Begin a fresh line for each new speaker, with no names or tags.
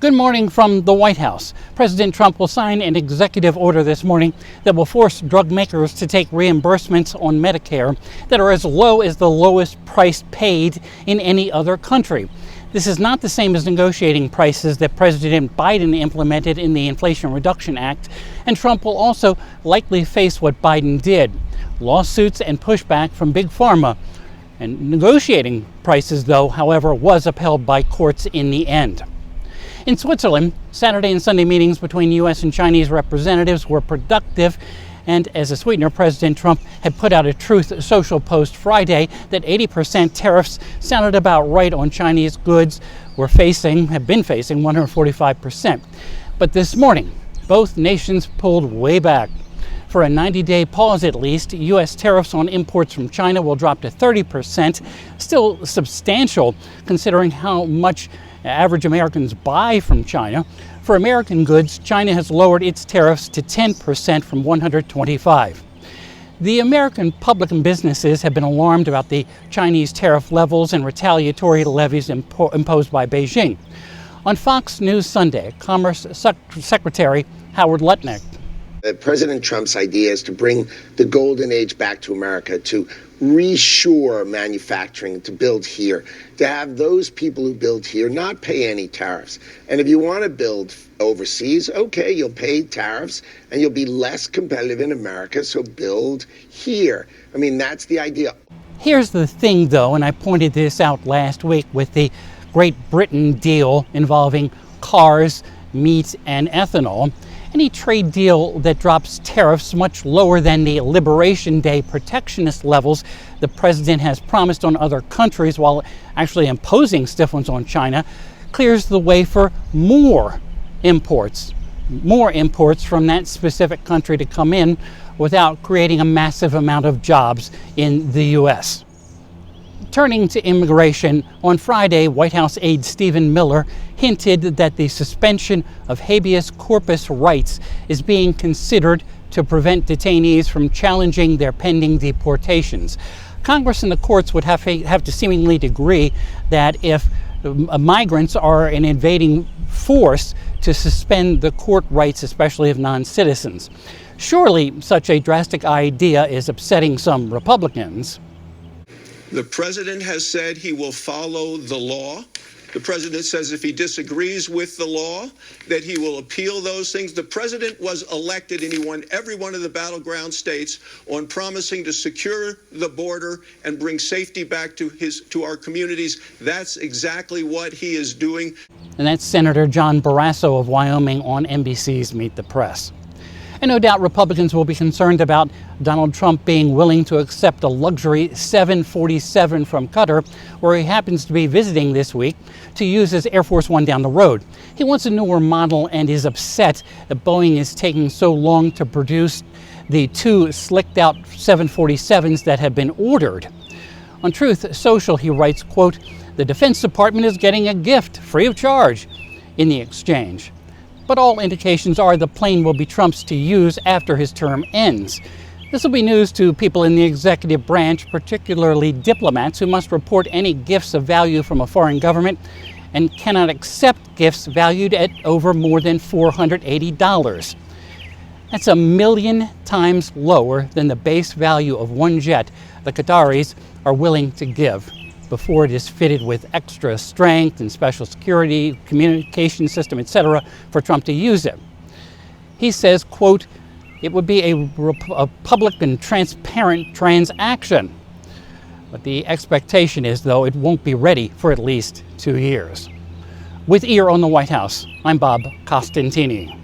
Good morning from the White House. President Trump will sign an executive order this morning that will force drug makers to take reimbursements on Medicare that are as low as the lowest price paid in any other country. This is not the same as negotiating prices that President Biden implemented in the Inflation Reduction Act, and Trump will also likely face what Biden did: lawsuits and pushback from Big Pharma. And negotiating prices, though, however, was upheld by courts in the end. In Switzerland, Saturday and Sunday meetings between U.S. and Chinese representatives were productive, and as a sweetener, President Trump had put out a Truth Social post Friday that 80% tariffs sounded about right on Chinese goods have been facing 145%. But this morning, both nations pulled way back. For a 90-day pause at least, U.S. tariffs on imports from China will drop to 30%, still substantial considering how much average Americans buy from China. For American goods, China has lowered its tariffs to 10% from 125%. The American public and businesses have been alarmed about the Chinese tariff levels and retaliatory levies imposed by Beijing. On Fox News Sunday, Commerce Secretary Howard Lutnick.
President Trump's idea is to bring the golden age back to America, to reshore manufacturing, to build here, to have those people who build here not pay any tariffs. And if you want to build overseas, okay, you'll pay tariffs and you'll be less competitive in America, so build here. I mean, that's the idea.
Here's the thing, though, and I pointed this out last week with the Great Britain deal involving cars, meat, and ethanol. Any trade deal that drops tariffs much lower than the Liberation Day protectionist levels the president has promised on other countries while actually imposing stiff ones on China clears the way for more imports from that specific country to come in without creating a massive amount of jobs in the U.S. Turning to immigration, on Friday, White House aide Stephen Miller hinted that the suspension of habeas corpus rights is being considered to prevent detainees from challenging their pending deportations. Congress and the courts would have to seemingly agree that if migrants are an invading force, to suspend the court rights, especially of non-citizens. Surely such a drastic idea is upsetting some Republicans.
The president has said he will follow the law. The president says if he disagrees with the law, that he will appeal those things. The president was elected and he won every one of the battleground states on promising to secure the border and bring safety back to our communities. That's exactly what he is doing.
And that's Senator John Barrasso of Wyoming on NBC's Meet the Press. And no doubt Republicans will be concerned about Donald Trump being willing to accept a luxury 747 from Qatar, where he happens to be visiting this week, to use as Air Force One down the road. He wants a newer model and is upset that Boeing is taking so long to produce the two slicked out 747s that have been ordered. On Truth Social, he writes, quote, "The Defense Department is getting a gift free of charge in the exchange. But all indications are the plane will be Trump's to use after his term ends. This will be news to people in the executive branch, particularly diplomats who must report any gifts of value from a foreign government and cannot accept gifts valued at over more than $480. That's 1 million times lower than the base value of one jet the Qataris are willing to give before it is fitted with extra strength and special security, communication system, etc., for Trump to use it." He says, quote, "It would be a public and transparent transaction." But the expectation is, though, it won't be ready for at least 2 years. With Ear on the White House, I'm Bob Costantini.